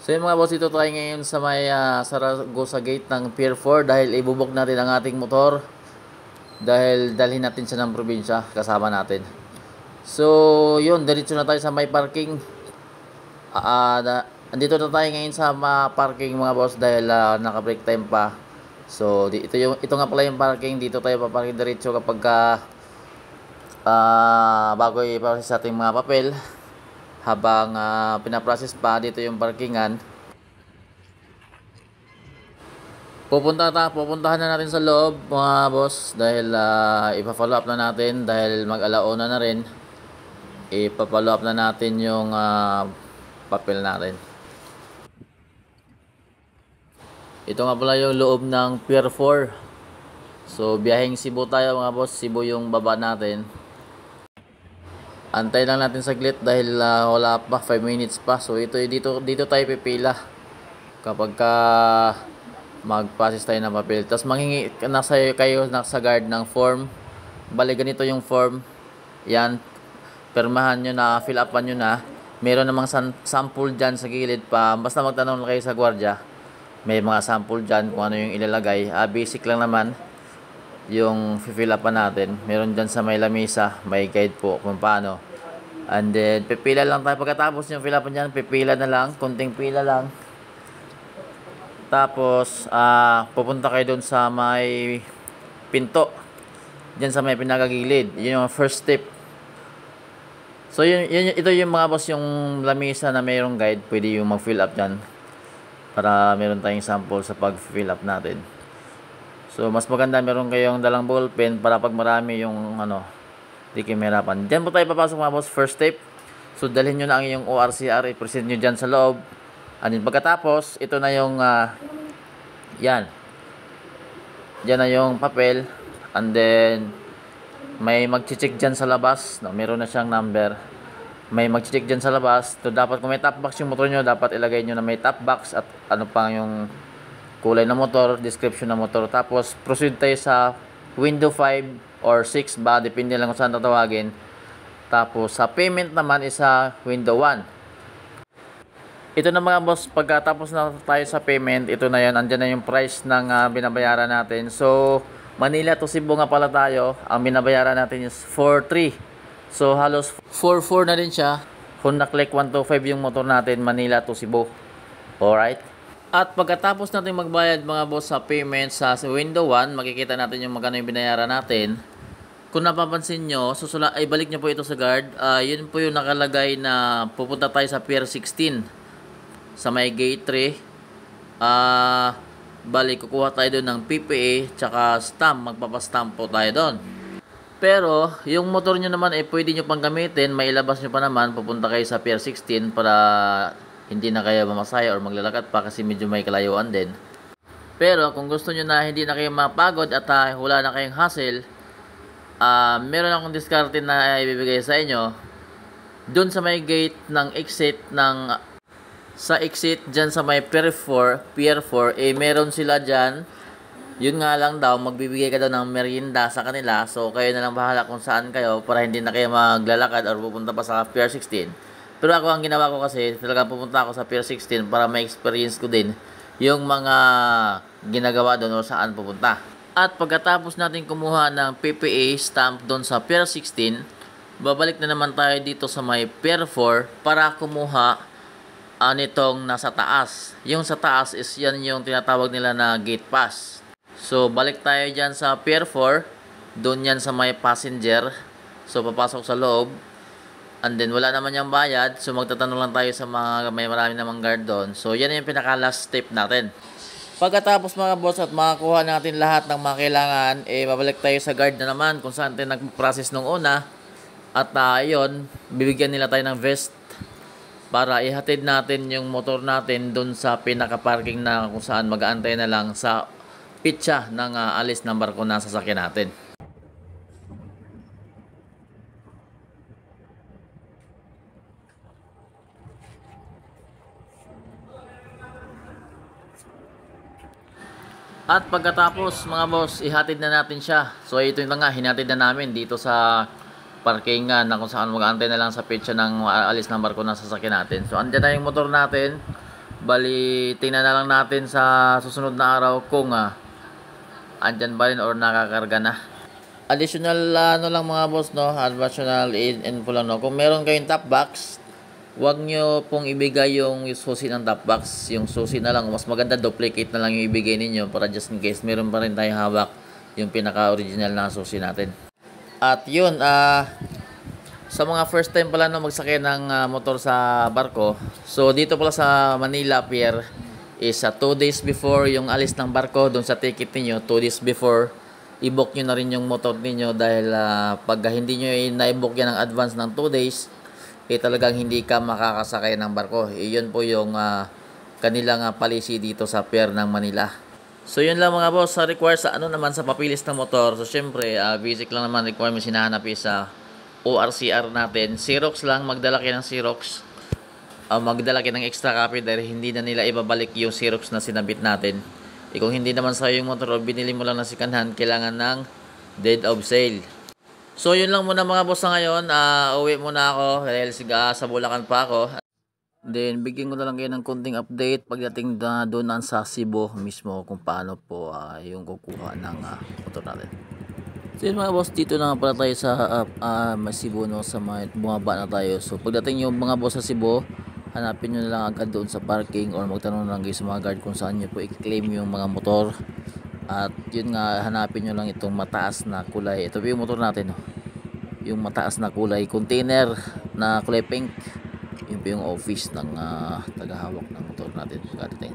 So yun mga boss, ito tayo ngayon sa may Saragossa Gate ng Pier 4 dahil ibubok natin ang ating motor dahil dalhin natin siya ng probinsya kasama natin. So yun, diretso na tayo sa may parking. Andito na tayo ngayon sa parking mga boss dahil naka-break time pa. So ito nga pala yung parking, dito tayo paparking diretso kapag bago i-process ating mga papel. Habang pinaprocess pa dito yung parkingan, pupuntahan na natin sa loob mga boss dahil ipa-follow up na natin dahil mag-alauna na rin. Ipa-follow up na natin yung papel natin. Ito nga pala yung loob ng Pier 4. So biyaheng Cebu tayo mga boss, Cebu yung baba natin. Antay lang natin saglit dahil wala pa, 5 minutes pa. So dito tayo pipila kapag mag-process tayo ng papel. Tapos manghingi kayo sa guard ng form. Bali ganito yung form. Yan, permahan nyo na, fill upan nyo na. Meron namang sample dyan sa gilid pa. Basta magtanong lang kayo sa gwardiya. May mga sample dyan kung ano yung ilalagay. Basic lang naman yung fill upan natin. Meron dyan sa may lamisa, may guide po kung paano. And then pipila lang tayo pagkatapos yung fill upan dyan. Pipila na lang, konting pila lang. Tapos pupunta kayo doon sa may pinto, dyan sa may pinakagilid. Yun yung first step. So ito yung mga boss, yung lamisa na mayroong guide. Pwede yung mag fill up dyan para meron tayong sample sa pag fill up natin. So mas maganda meron kayong dalang ballpen para pag marami yung di kayo mahirapan. Diyan po tayo papasok mga boss, first step. So dalhin nyo na ang iyong ORCR, i-present nyo dyan sa loob. And then pagkatapos, ito na yung yan na yung papel. And then may mag-check dyan sa labas, meron na siyang number. May mag-check dyan sa labas. So dapat kung may top box yung motor nyo, dapat ilagay nyo na may top box at ano pang yung kulay ng motor, description ng motor. Tapos proceed tayo sa window 5 or 6 ba, depende lang kung saan tatawagin. Tapos sa payment naman is sa window 1. Ito na mga boss, pagkatapos na tayo sa payment, ito na yan, andyan na yung price ng binabayaran natin. So Manila to Cebu nga pala tayo, ang binabayaran natin is 4.3. So halos 4.4 na din siya. Honda Click 125 yung motor natin, Manila to Cebu. Alright. At pagkatapos natin magbayad mga boss sa payment sa window 1, makikita natin yung magkano yung binayaran natin. Kung napapansin nyo, balik nyo po ito sa guard. Yun po yung nakalagay na pupunta tayo sa Pier 16 sa may gate 3. Balik kukuha tayo doon ng PPA tsaka stamp, magpapastamp po tayo doon. Pero yung motor nyo naman pwede nyo pang gamitin, mailabas nyo pa naman, pupunta kayo sa Pier 16 para hindi na kayo mamasaya or maglalakad pa kasi medyo may kalayuan din. Pero kung gusto nyo na hindi na kayo mapagod at wala na kayong hassle, meron akong diskarte na ibibigay sa inyo. Doon sa may gate ng exit sa exit dyan sa may Pier 4, meron sila dyan. Yun nga lang daw, magbibigay ka daw ng merienda sa kanila. So kayo na lang bahala kung saan kayo para hindi na kayo maglalakad or pupunta pa sa Pier 16. Pero ako, ang ginawa ko kasi, talagang pupunta ako sa Pier 16 para ma-experience ko din yung mga ginagawa doon o saan pupunta. At pagkatapos natin kumuha ng PPA stamp doon sa Pier 16, babalik na naman tayo dito sa may Pier 4 para kumuha nitong nasa taas. Yung sa taas is yan yung tinatawag nila na gate pass. So balik tayo dyan sa Pier 4, doon yan sa may passenger. So papasok sa loob. And then wala naman yung bayad, so magtatanong lang tayo sa mga may marami namang guard doon. So yan yung pinaka last step natin. Pagkatapos mga boss at makakuha natin lahat ng mga kailangan, babalik tayo sa guard na naman kung saan tayo nag-process nung una. At yun, bibigyan nila tayo ng vest para ihatid natin yung motor natin doon sa pinaka-parking na kung saan mag-aantay na lang sa pitsa ng alis ng barko na sasakyan natin. At pagkatapos mga boss, ihatid na natin siya. So ito na nga, hinatid na namin dito sa parkingan na kung saan mag-aantay na lang sa pitsa ng alis ng barko na sasakyan natin. So andyan na yung motor natin. Bali, tingnan na lang natin sa susunod na araw kung andyan ba rin or nakakarga na. Additional ano lang mga boss, no, additional info lang, no, kung meron kayong top box, wag nyo pong ibigay yung susi ng top box. Yung susi na lang, mas maganda duplicate na lang yung ibigay ninyo para just in case meron pa rin tayong hawak yung pinaka original na susi natin. At yun, sa mga first time pala no magsakay ng motor sa barko, so dito pala sa Manila Pier is 2 days before yung alis ng barko doon sa ticket niyo, 2 days before i-book nyo na rin yung motor niyo dahil pag hindi nyo na-book yan ng advance ng 2 days, talagang hindi ka makakasakay ng barko. Iyon po yung kanilang policy dito sa Pier ng Manila. So yun lang mga boss, sa require sa ano naman sa papilis ng motor. So syempre, basic lang naman requirements hinahanap sa ORCR natin. Xerox lang, magdala kayo ng Xerox. Magdala kayo ng extra copy dahil hindi na nila ibabalik yung Xerox na sinabit natin. Kung hindi naman sa'yo yung motor o binili mo lang na second hand, kailangan ng deed of sale. So yun lang muna mga boss na ngayon. Uwi muna ako dahil sa Bulacan pa ako. Then bigyan ko na lang kayo ng konting update pagdating na doon sa Cebu mismo kung paano po yung kukuha ng motor natin. So yun mga boss, dito na nga pala tayo sa Cebu, no, sa bumaba na tayo. So pagdating yung mga boss sa Cebu, hanapin nyo na lang agad doon sa parking or magtanong na lang kayo sa mga guard kung saan nyo po i-claim yung mga motor. At yun nga, hanapin nyo lang itong mataas na kulay. Ito po yung motor natin, no? Yung mataas na kulay container na kulay pink. Yun po yung office ng tagahawak ng motor natin. Pagkatiting.